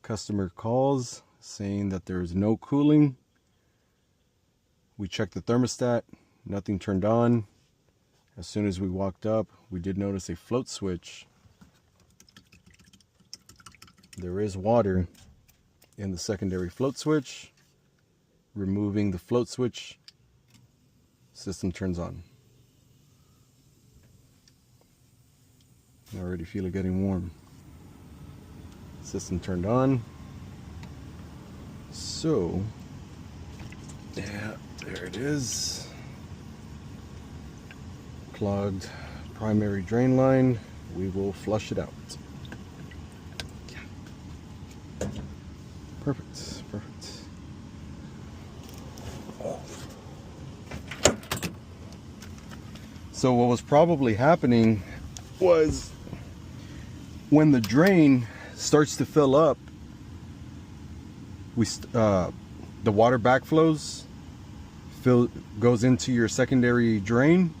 Customer calls saying that there is no cooling. We checked the thermostat, nothing turned on. As soon as we walked up, we did notice a float switch. There is water in the secondary float switch. Removing the float switch, system turns on. I already feel it getting warm. System turned on. So, yeah, there it is. Clogged primary drain line. We will flush it out. Yeah. Perfect, perfect. So what was probably happening was when the drain starts to fill up, the water backflows, goes into your secondary drain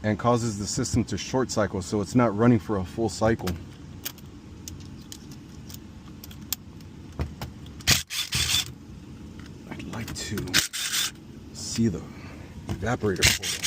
and causes the system to short cycle, so it's not running for a full cycle. I'd like to see the evaporator portal.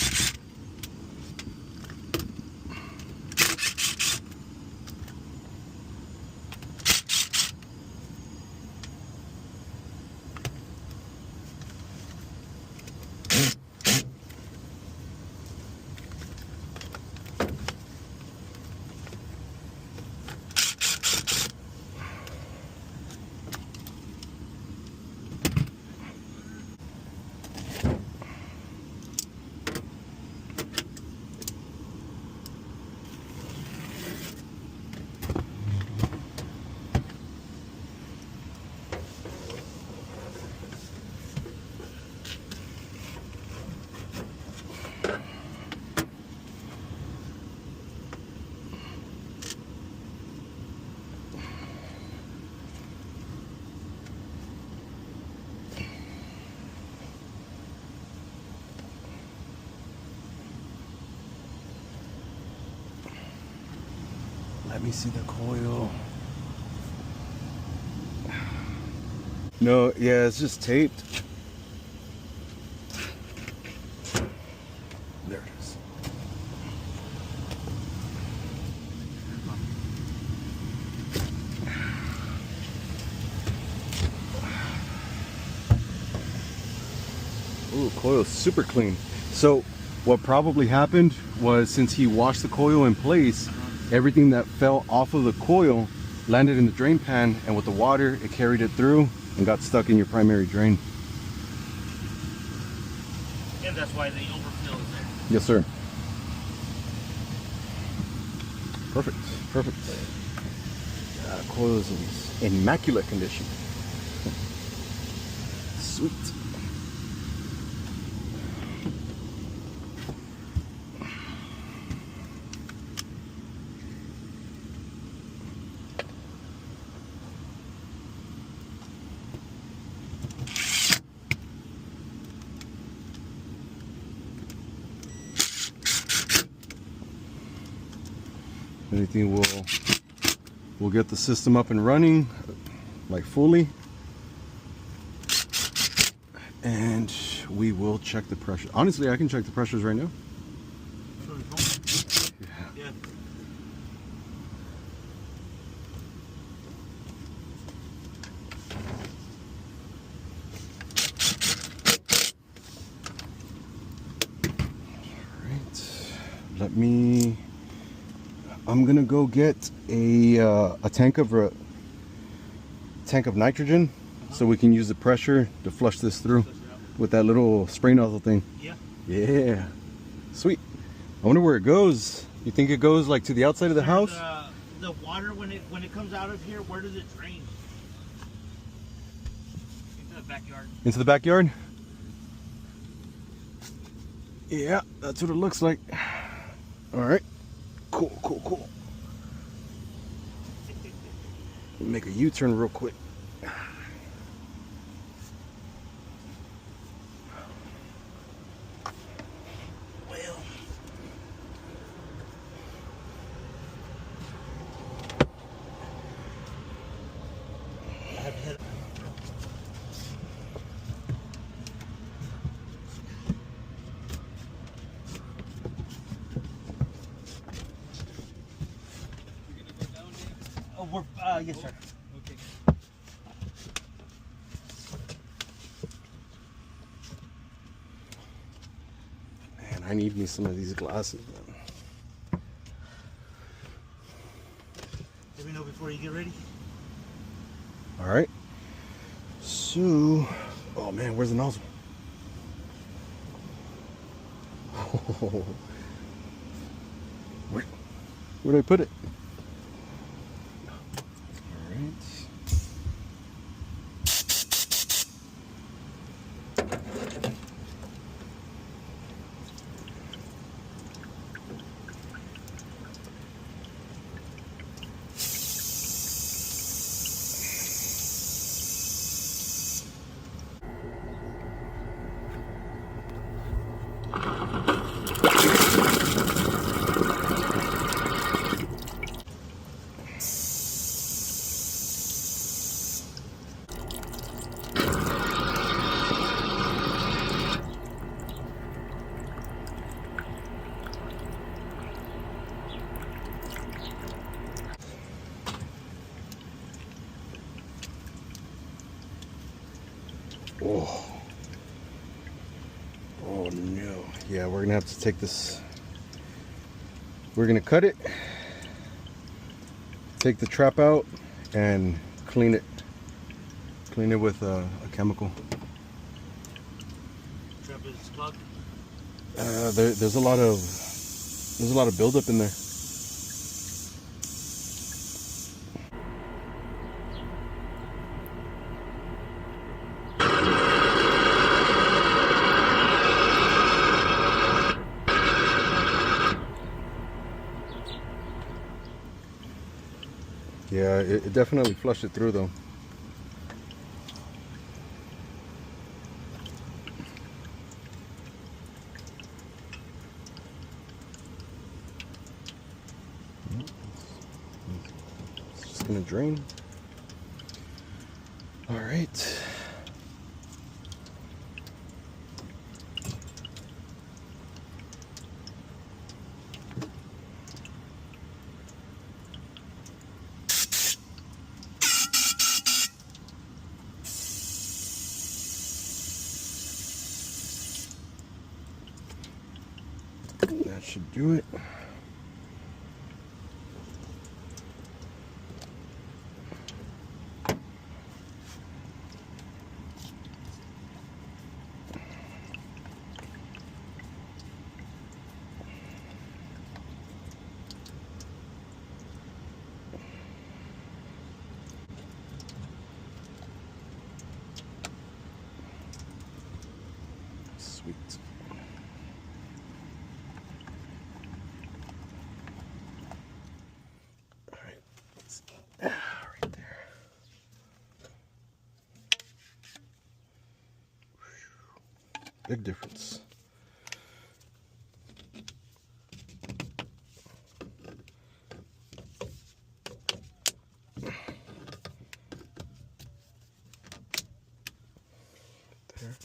Let me see the coil. No, yeah, it's just taped. There it is. Ooh, coil's super clean. So what probably happened was, since he washed the coil in place, everything that fell off of the coil landed in the drain pan, and with the water it carried it through and got stuck in your primary drain. And that's why the overfill is there. Yes, sir. Perfect, perfect. Coil is in immaculate condition. Sweet. Anything we'll get the system up and running, like fully, and we will check the pressure. Honestly, I can check the pressures right now. Yeah. All right. I'm gonna go get a tank of nitrogen, so we can use the pressure to flush this through with that little spray nozzle thing. Yeah. Yeah. Sweet. I wonder where it goes. You think it goes like to the outside of the house? The water, when it comes out of here, where does it drain? Into the backyard. Into the backyard? Yeah, that's what it looks like. All right. Cool, cool, cool. Make a U-turn real quick. Well, Yes, sir. Okay. Man, I need me some of these glasses, man. Let me know before you get ready. All right. So, oh man, where's the nozzle? Where did I put it? All right. Oh. Oh no. Yeah, we're gonna have to take this. We're gonna cut it, take the trap out, and clean it. Clean it with a chemical. Trap is clogged. There's a lot of buildup in there. Yeah, it definitely flushed it through though. It's just gonna drain. All right. That should do it. Sweet. All right. Right there. Big difference. There.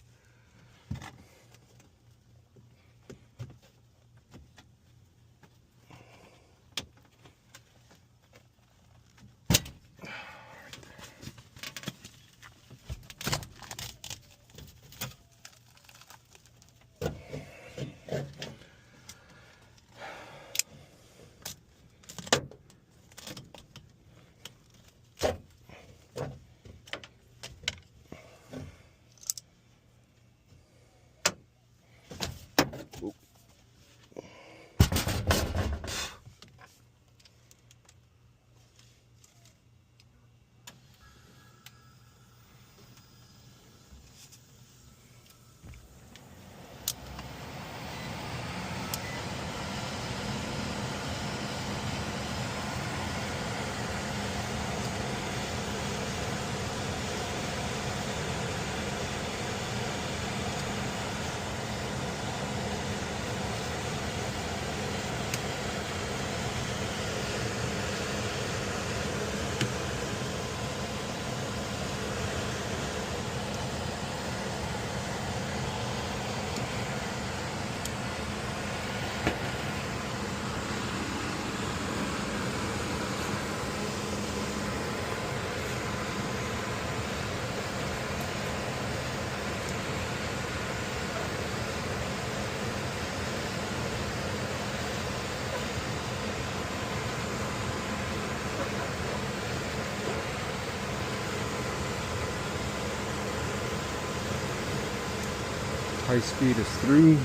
High speed is 3.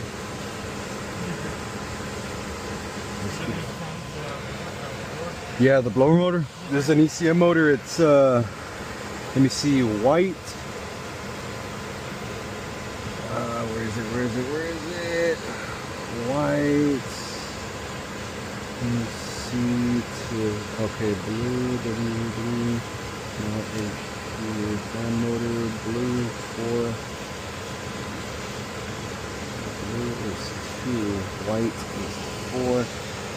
Yeah, the blower motor. This is an ECM motor. It's let me see, white. Where is it? Where is it? Where is it? White. Let me see. Okay, blue. Blue. Fan motor. Blue 4. Blue is 2. White is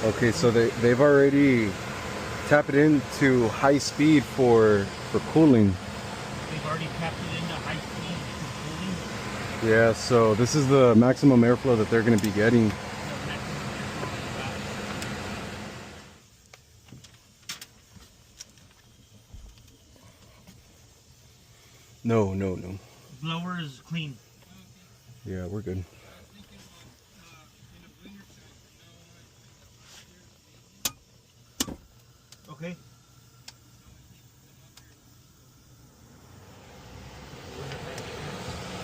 4. Okay, so they've already tapped it into high speed for cooling. They've already tapped it into high speed for cooling. Yeah, so this is the maximum airflow that they're going to be getting. No. Blower is clean. Yeah, we're good. Okay.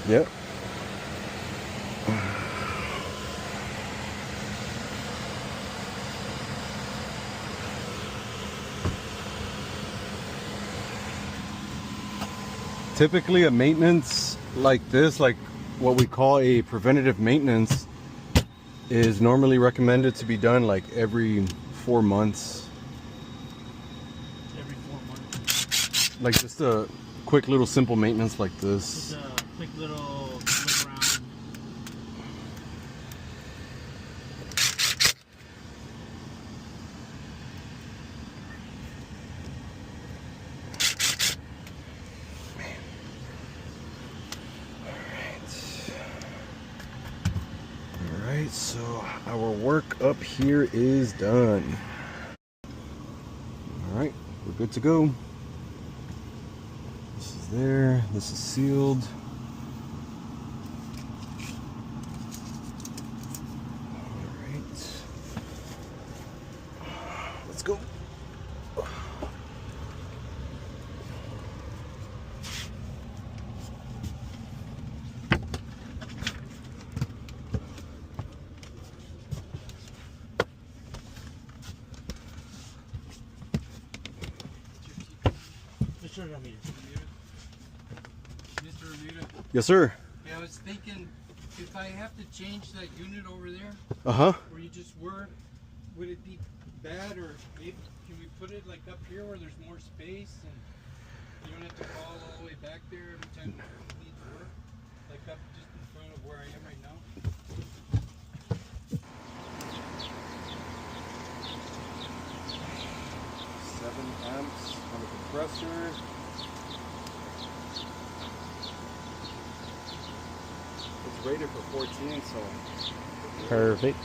Yep. Typically a maintenance like this, like what we call a preventative maintenance, is normally recommended to be done like every 4 months. Every 4 months. Like just a quick little simple maintenance like this. Just a quick little look around. Alright, so our work up here is done. Alright, we're good to go. This is there, this is sealed. Alright. Let's go. Mr. Ramirez. Mr. Ramirez, Yes, sir. yeah, I was thinking if I have to change that unit over there, Uh-huh. where you just were, would it be bad, or maybe can we put it like up here where there's more space and you don't have to crawl all the way back there every time it needs work? Like up just in front of where I am right now? 7 amps on the compressor. It's rated for 14, so Perfect.